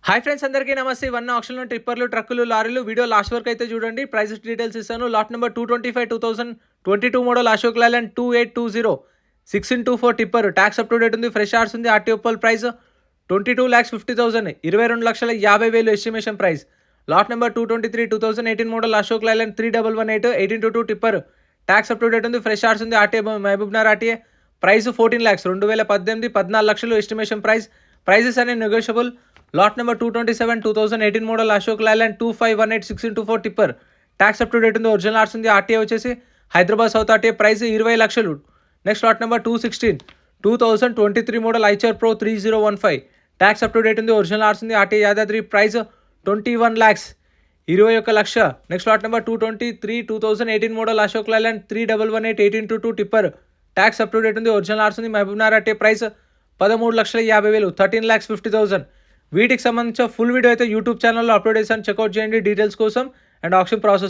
Hi friends, అందరికీ నమస్తే. ఇవన్నీ ఆప్షన్లో టిప్పర్లు, ట్రక్కులు, లారీలు. వీడియో లాస్ట్ వరకు అయితే చూడండి. ప్రైజెస్ డీటెయిల్స్ ఇస్తాను. Lot number 225 2022 model Ashok Leyland 2820 6x4 tipper. Tax up to date ఉంది. ఫ్రెష్ ఆర్స్ ఉంది. ఆర్టీఓ పోల్ price 22,50,000 22,50,000 estimation price. Lot number 223 2018 model Ashok Leyland 3118 1822 tipper. Tax up to date ఉంది. ఫ్రెష్ ఆర్స్ ఉంది. RTA Mahabubnagar RTA. Price 14 lakhs 2018 14 లక్షలు ఎస్టిమేషన్ ప్రైస్. ప్రైజెస్ అనేవి negotiable. Lot number 227 2018 model Ashok Leyland 2518 6x4 tipper. Tax up to date ఉంది. Original arts ఉంది. RTA వచ్చేసి Hyderabad south RTA. Price 20 లక్షలు. Next lot number 216 2023 model Eicher pro 3015. Tax up to date ఉంది. Original arts ఉంది. RTA Yadadri. Price 21 lakhs 21 lakh. Next lot number 223 2018 model Ashok Leyland 3118 1822 tipper. Tax up to date ఉంది. Original arts ఉంది. Mahabubnagar RTA. Price 13,50,000 13,50,000. వీటికి సంబంధించిన full video అయితే YouTube ఛానల్లో upload చేశాను. Checkout చేయండి డీటెయిల్స్ కోసం అండ్ ఆప్షన్ ప్రాసెస్.